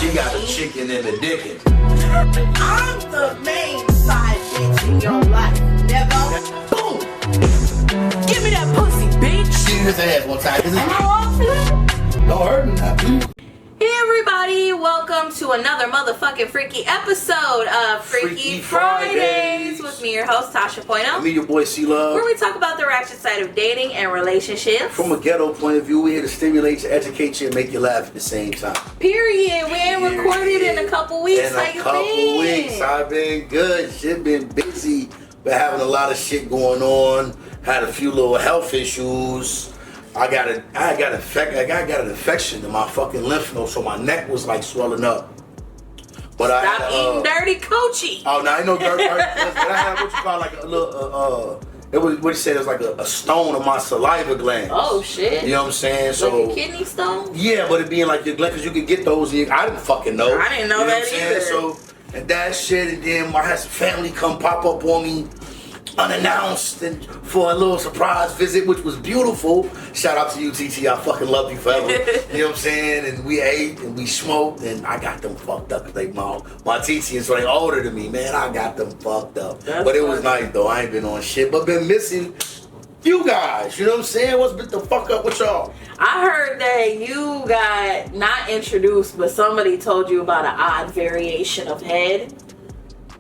She got a chicken and a dickin'. I'm the main side bitch in your life, nigga. Boom. Give me that pussy, bitch. Give his ass one time. Am I wrong for that? Don't hurt me now, please. Hey everybody, welcome to another motherfucking freaky episode of Freaky Fridays with me, your host Tasha Poino. Me, your boy C-Love. Where we talk about the ratchet side of dating and relationships. From a ghetto point of view, we're here to stimulate you, educate you, and make you laugh at the same time. Period. We ain't recorded in a couple weeks. In a couple weeks, I've been good. Shit been busy. Been having a lot of shit going on. Had a few little health issues. I got an infection in my fucking lymph node, so my neck was like swelling up. But Stop eating dirty coochie. Oh, no, I ain't no dirty. But I had what you call like a little it was what you said, it was like a stone on my saliva gland. Oh shit. You know what I'm saying? So like a kidney stone? Yeah, but it being like your gland, because you could get those. I didn't fucking know. I didn't know that either. So and that shit, and then I had some family come pop up on me unannounced and for a little surprise visit, which was beautiful. Shout out to you, TT. I fucking love you forever. You know what I'm saying? And we ate and we smoked, and I got them fucked up because they my TT is so they older than me, man. I got them fucked up. But it was nice though. I ain't been on shit, but been missing you guys. You know what I'm saying? What's been the fuck up with y'all? I heard that you got not introduced, but somebody told you about an odd variation of head.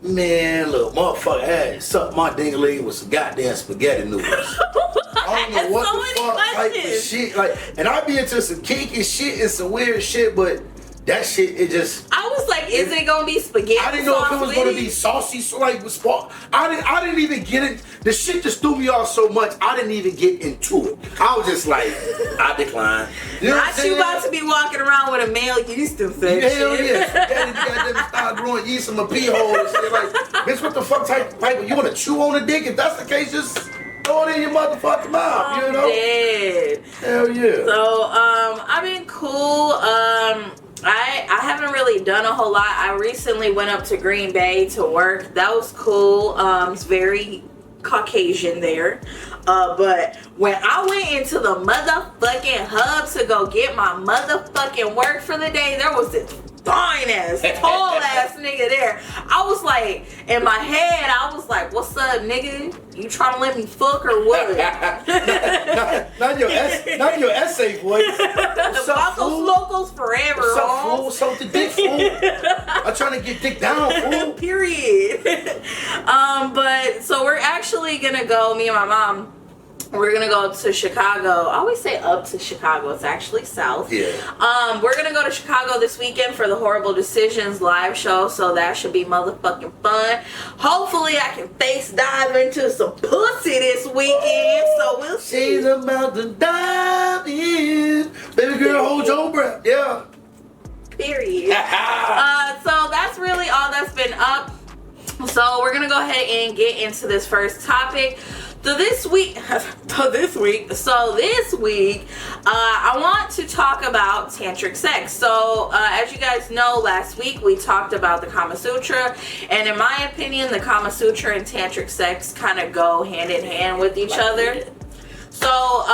Man, look, motherfucker had sucked my ding-a-ling with some goddamn spaghetti noodles. I don't know what the fuck type of shit. Like, and I be into some kinky shit and some weird shit, but that shit, it just. I was like, is it gonna be spaghetti? I didn't know if it was gonna be saucy, so like with spark. I didn't even get it. The shit just threw me off so much. I didn't even get into it. I was just like, I decline. You know Not you about to be walking around with a male yeast infection. Hell yeah. Daddy goddamn start growing yeast in my pee hole and shit. Like, bitch, what the fuck type of, you wanna chew on a dick? If that's the case, just throw it in your motherfucking mouth, you know? Dead. Hell yeah. So, I've been cool. I haven't really done a whole lot. I recently went up to Green Bay to work. That was cool. It's very Caucasian there. But when I went into the motherfucking hub to go get my motherfucking work for the day, there was this fine ass, tall ass nigga there. I was like, in my head, I was like, what's up, nigga? You trying to let me fuck or what? not your essay voice. What's up, fool? Locals forever. What's up, fool? What's up with the dick, fool? I'm trying to get dick down, fool. Period. But so we're actually gonna go, me and my mom, we're gonna go to Chicago. I always say up to Chicago. It's actually south. Yeah. We're gonna go to Chicago this weekend for the Horrible Decisions live show, so that should be motherfucking fun. Hopefully I can face dive into some pussy this weekend, so we'll see. She's about to dive in. Baby girl, hold your breath. Yeah. Period. So that's really all that's been up. So we're gonna go ahead and get into this first topic. So this week, I want to talk about tantric sex. So as you guys know, last week we talked about the Kama Sutra, and in my opinion, the Kama Sutra and tantric sex kind of go hand in hand with each other. So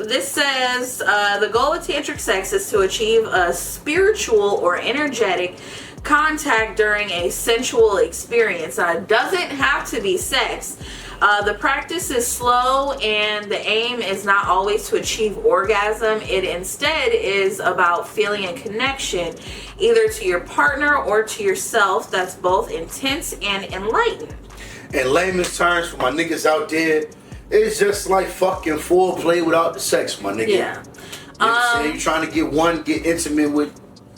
this says the goal of tantric sex is to achieve a spiritual or energetic contact during a sensual experience. It doesn't have to be sex. The practice is slow, and the aim is not always to achieve orgasm. It instead is about feeling a connection either to your partner or to yourself that's both intense and enlightened. In layman's terms, for my niggas out there, it's just like fucking foreplay without the sex, my nigga. Yeah. You know what I'm saying? You're trying to get intimate with,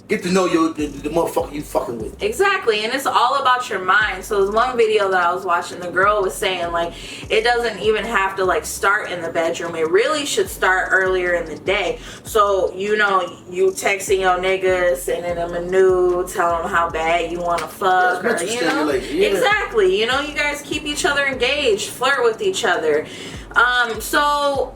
get to know the motherfucker you fucking with. Exactly, and it's all about your mind. So there's one video that I was watching, the girl was saying, like, it doesn't even have to, like, start in the bedroom. It really should start earlier in the day. So, you know, you texting your niggas, sending them a nude, telling them how bad you want to fuck. Yeah, or, you know? Yeah. Exactly. You know, you guys keep each other engaged, flirt with each other. So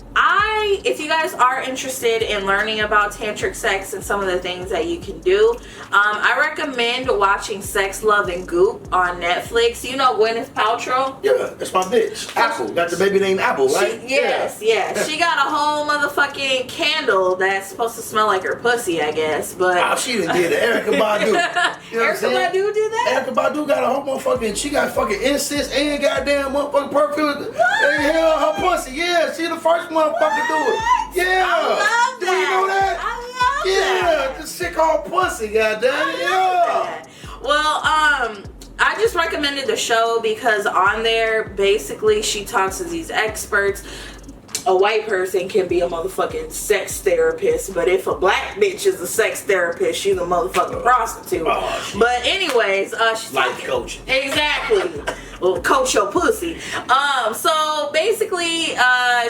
if you guys are interested in learning about tantric sex and some of the things that you can do, I recommend watching Sex, Love, and Goop on Netflix. You know Gwyneth Paltrow? Yeah, that's my bitch. Apple. Got the baby named Apple, right? Yes. She got a whole motherfucking candle that's supposed to smell like her pussy, I guess. But she done did it. Erykah Badu. You know Erykah Badu did that? Erykah Badu got a whole motherfucking, she got fucking incense and goddamn motherfucking perfume. And hell, her pussy. Yeah, she the first motherfucker to do it. Yeah. I love Do you know that? I love that. Yeah, this shit called pussy, goddamn it. Yeah. Well, I just recommended the show because on there, basically, she talks to these experts. A white person can be a motherfucking sex therapist, but if a black bitch is a sex therapist, she's a motherfucking prostitute. But anyways, she's life talking, coaching. Exactly. Well, coach your pussy. So basically,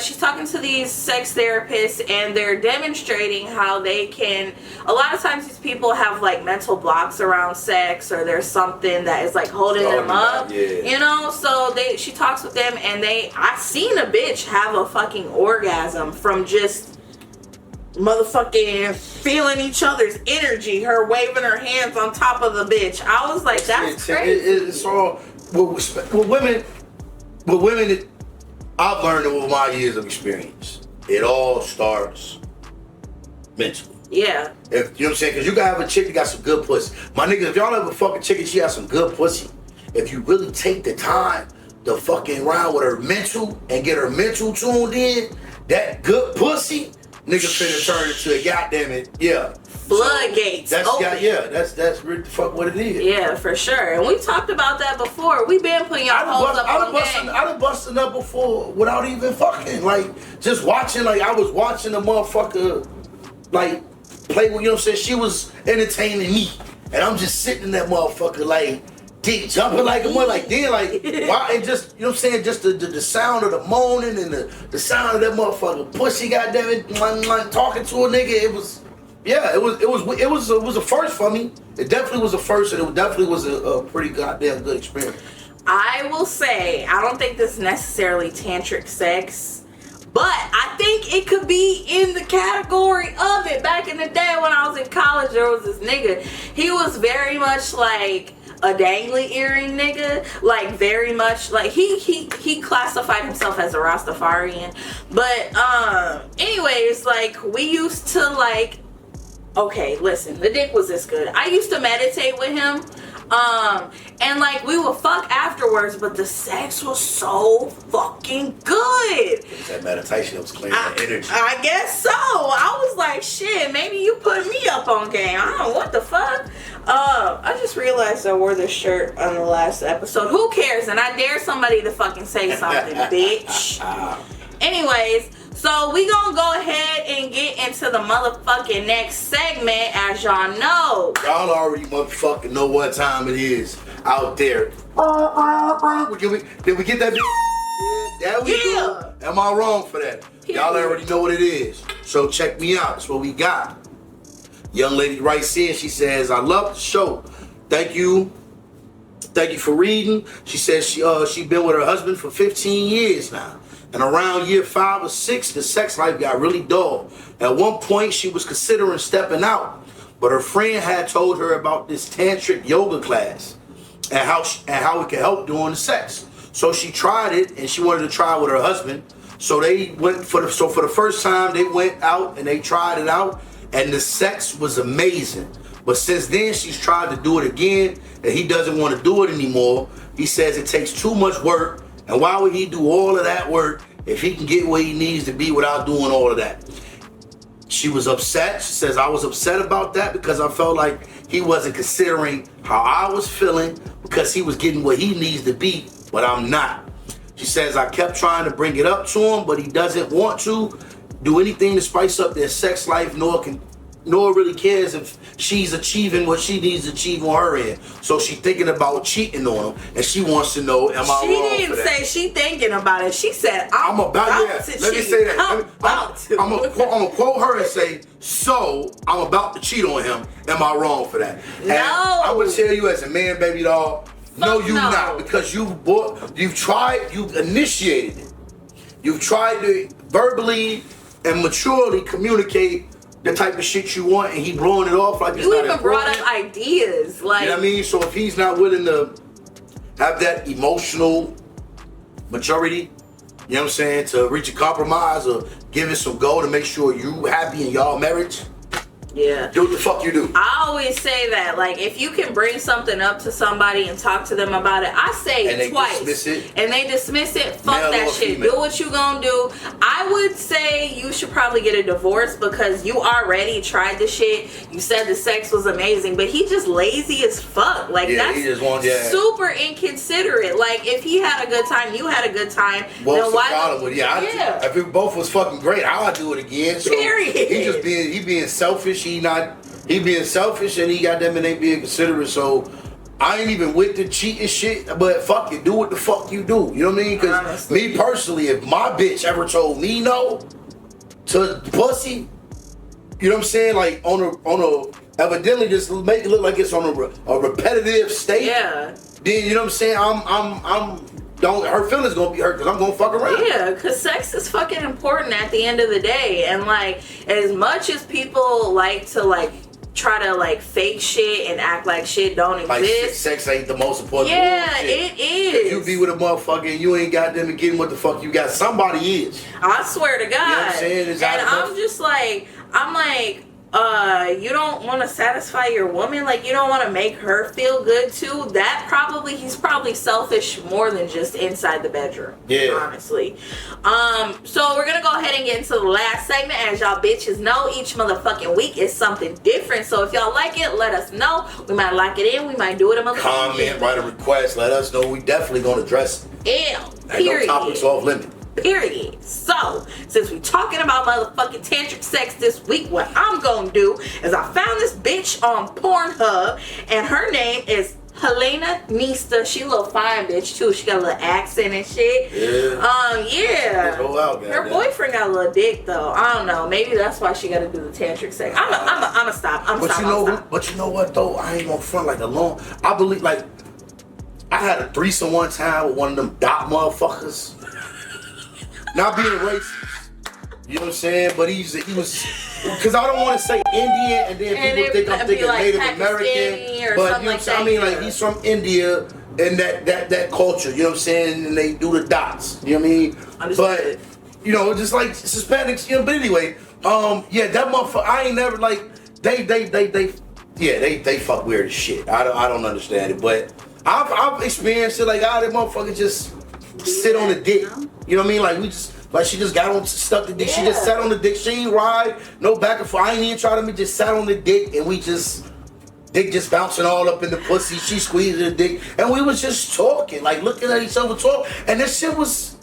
she's talking to these sex therapists, and they're demonstrating how they can. A lot of times, these people have like mental blocks around sex, or there's something that is like holding them up. Yeah. You know, so she talks with them, and I seen a bitch have a fucking orgasm from just motherfucking feeling each other's energy, her waving her hands on top of the bitch. I was like, that's crazy. It's all with women. With women, I've learned it with my years of experience. It all starts mentally. Yeah. If you know what I'm saying, because you gotta have a chick that got some good pussy. My nigga, if y'all ever fuck a chick and she has some good pussy, if you really take the time to fucking round with her mental and get her mental tuned in, that good pussy, nigga finna turn into a goddamn it, yeah. Floodgates. That's really the fuck what it is. Yeah, for sure. And we talked about that before. We've been putting y'all hoes up on game. I done busted up before without even fucking. Like, just watching, like, I was watching a motherfucker, like, play with, you know what I'm saying? She was entertaining me. And I'm just sitting in that motherfucker, like, dick jumping like a mother, like, then, like, why? And just, you know what I'm saying? Just the sound of the moaning and the sound of that motherfucker pussy, goddammit, talking to a nigga, it was. Yeah, it was a first for me. It definitely was a first, and it definitely was a pretty goddamn good experience. I will say, I don't think this is necessarily tantric sex, but I think it could be in the category of it. Back in the day when I was in college, there was this nigga. He was very much like a dangly earring nigga, like very much like he classified himself as a Rastafarian. But anyways, like we used to like. Okay, listen, the dick was this good. I used to meditate with him, and like we would fuck afterwards, but the sex was so fucking good. That meditation was clearing the energy. I guess so. I was like, shit, maybe you put me up on game. I don't know what the fuck. I just realized I wore this shirt on the last episode. Who cares? And I dare somebody to fucking say something, bitch. Anyways. So we gonna go ahead and get into the motherfucking next segment. As y'all know, y'all already motherfucking know what time it is out there. Did we get that? There we go. Am I wrong for that? Y'all already know what it is. So check me out. That's what we got. Young lady writes in. She says, "I love the show. Thank you. Thank you for reading." She says she been with her husband for 15 years now. And around year 5 or 6, the sex life got really dull. At one point, she was considering stepping out, but her friend had told her about this tantric yoga class and how it could help during the sex. So she tried it, and she wanted to try it with her husband. So they went for the first time they went out and they tried it out, and the sex was amazing. But since then, she's tried to do it again, and he doesn't want to do it anymore. He says it takes too much work. And why would he do all of that work if he can get where he needs to be without doing all of that? She was upset. She says, I was upset about that because I felt like he wasn't considering how I was feeling because he was getting where he needs to be, but I'm not. She says, I kept trying to bring it up to him, but he doesn't want to do anything to spice up their sex life, nor really cares if she's achieving what she needs to achieve on her end. So she's thinking about cheating on him, and she wants to know, am I wrong for that? She didn't say she thinking about it. She said, I'm about to cheat. Let me say that. I'm gonna quote her and say, so I'm about to cheat on him. Am I wrong for that? No. And I'm gonna tell you as a man, baby doll, no, you're not, because you've tried, you've initiated it. You've tried to verbally and maturely communicate the type of shit you want, and he blowing it off like it's You not even brought important. up ideas, like, You know what I mean? So if he's not willing to have that emotional maturity, you know what I'm saying, to reach a compromise or give it some go to make sure you happy in y'all marriage, yeah. do what the fuck you do. I always say that, like, if you can bring something up to somebody and talk to them about it, I say And they twice. dismiss it. And they dismiss it, fuck Male that or shit. female. Do what you gonna do. I would say you should probably get a divorce because you already tried the shit. You said the sex was amazing, but he just lazy as fuck. Like, Yeah, that's he just wants, super inconsiderate. Like, if he had a good time, you had a good time. What's then the why problem with it? If it both was fucking great, how I do it again? So Period. He being selfish. He being selfish, and he goddamn it ain't being considerate. So I ain't even with the cheating shit. But fuck it, do what the fuck you do. You know what I mean? Because me personally, if my bitch ever told me no to pussy, you know what I'm saying? Like on a evidently just make it look like it's on a repetitive state. Yeah. Then you know what I'm saying? I'm don't her feelings gonna be hurt because I'm gonna fuck around. Yeah, because sex is fucking important at the end of the day. And like, as much as people like to like try to like fake shit and act like shit don't Like exist. sex ain't the most important. Yeah, bullshit. it is. If you be with a motherfucker and you ain't got them and getting what the fuck you got, somebody is. I swear to God. You know what I'm saying? It's and out of I'm just like, you don't want to satisfy your woman, like you don't want to make her feel good too. He's probably selfish more than just inside the bedroom. Yeah. Honestly. So we're gonna go ahead and get into the last segment. As y'all bitches know, each motherfucking week is something different. So if y'all like it, let us know. We might lock it in. We might do it a motherfucking Comment, write a request, let us know. We definitely gonna address it. Ew. Ain't Period. no topics off limit. Period. So, since we talking about motherfucking tantric sex this week, what I'm gonna do is I found this bitch on Pornhub, and her name is Helena Nista. She a little fine bitch too. She got a little accent and shit. Yeah. Yeah. Go out, Her goddamn. boyfriend got a little dick though. I don't know. Maybe that's why she got to do the tantric sex. I'ma stop. But you know what though? I ain't gonna front like I believe like I had a threesome one time with one of them dot motherfuckers. Not being racist, you know what I'm saying? But he was, because I don't want to say Indian and then people think I'm thinking like Native Pakistani American. or But something you know what I'm like saying? I that, mean, like yeah. he's from India and that culture, you know what I'm saying? And they do the dots, you know what I mean? Understood. But you know, just like Hispanics, you know. But anyway, yeah, that motherfucker. I ain't never like they fuck weird as shit. I don't understand it, but I've experienced it. Like, that motherfucker just sit on the dick. You know what I mean? Like she just got on, stuck the dick. She just sat on the dick. She ain't ride, no back and forth. I ain't even try to. Just sat on the dick, and dick just bouncing all up in the pussy. She squeezing the dick, and we was just talking, like looking at each other talk. And this shit was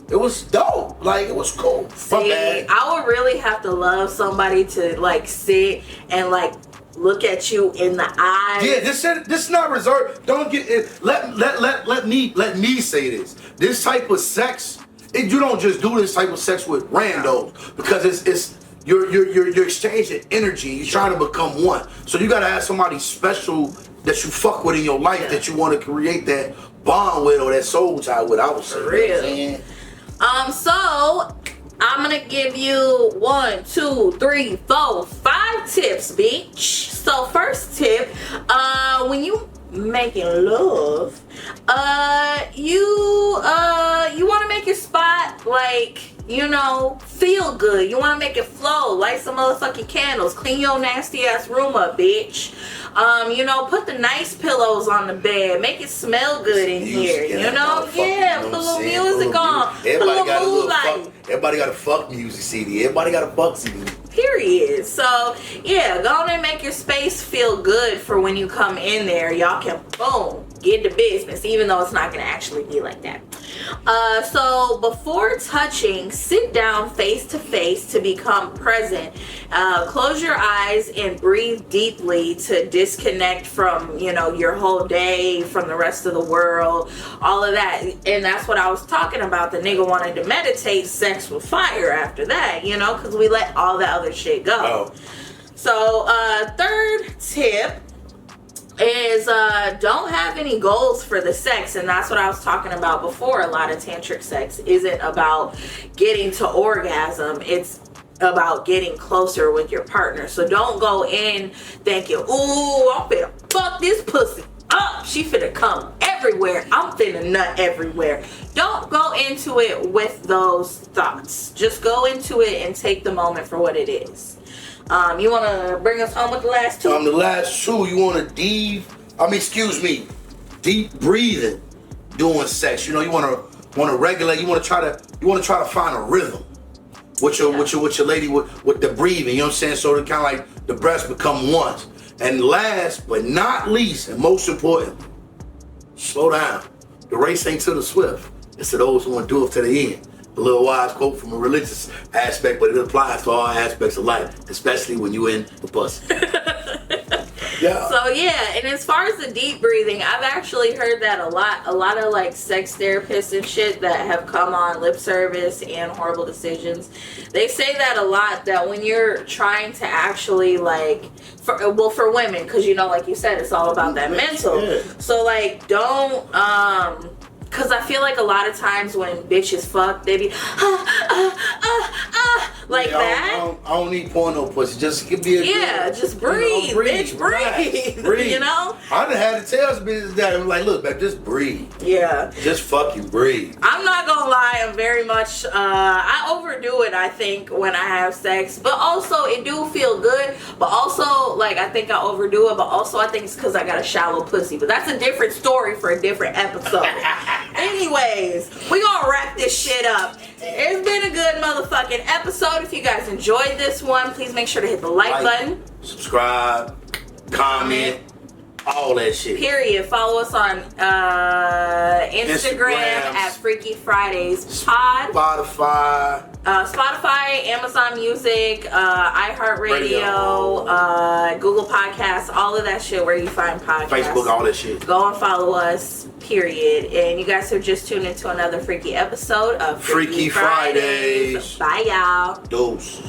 dope. Like, it was cool. See, I would really have to love somebody to like sit and like look at you in the eyes. Yeah, this is not reserved. Don't get it. Let me say this. This type of sex, you don't just do this type of sex with randos, because it's you're exchanging energy. You're trying to become one. So you gotta have somebody special that you fuck with in your life, that you want to create that bond with or that soul tie with. I would say. For real. So I'm gonna give you 1, 2, 3, 4, 5 tips, bitch. So first tip, when you making love, you want to make your spot like, feel good. You want to make it flow, light some motherfucking candles, clean your nasty ass room up, bitch. Put the nice pillows on the bed, make it smell good in here. Put a little music on, put a little mood light. Everybody got a fuck music CD. Everybody got a fuck CD. Period. So yeah, go on and make your space feel good for when you come in there. Y'all can boom, get to business, even though it's not gonna actually be like that. So before touching, sit down face to face to become present. Close your eyes and breathe deeply to disconnect from, your whole day, from the rest of the world, all of that. And that's what I was talking about. The nigga wanted to meditate, sex with fire after that, because we let all the other shit go. Oh. So third tip, is don't have any goals for the sex. And that's what I was talking about before. A lot of tantric sex isn't about getting to orgasm. It's about getting closer with your partner. So don't go in thinking, ooh, I'm finna fuck this pussy up. She finna come everywhere. I'm finna nut everywhere. Don't go into it with those thoughts. Just go into it and take the moment for what it is. You want to bring us home with the last two? The last two, you want to deep breathing doing sex. You know, you want to regulate. You want to try to find a rhythm with your lady with the breathing. You know what I'm saying? So that kind of like the breaths become one. And last but not least, and most important, slow down. The race ain't to the swift. It's to those who want to do it to the end. A little wise quote from a religious aspect, but it applies to all aspects of life, especially when you in the pussy. Yeah. So yeah, and as far as the deep breathing, I've actually heard that a lot. A lot of like sex therapists and shit that have come on Lip Service and Horrible Decisions, they say that a lot, that when you're trying to actually like, for women, because you know, like you said, it's all about that mental. Yeah. So like, don't because I feel like a lot of times when bitches fuck, they be like that. I don't need porno pussy. Just give me a just breathe, bitch, breathe. You know? I done had to tell some bitches that. I'm like, look, babe, just breathe. Yeah. Just fucking breathe. I'm not gonna lie, I'm very much, I overdo it, I think, when I have sex. But also, it do feel good. But also, like, I think I overdo it. But also, I think it's because I got a shallow pussy. But that's a different story for a different episode. Anyways, we gonna wrap this shit up. It's been a good motherfucking episode. If you guys enjoyed this one, please make sure to hit the like button. Subscribe. Comment. All that shit. Period. Follow us on Instagram at Freaky Fridays Pod. Spotify, Amazon Music, iHeartRadio, Google Podcasts, all of that shit where you find podcasts. Facebook, all that shit. Go and follow us, period. And you guys have just tuned into another freaky episode of Freaky Fridays. Bye, y'all. Dose.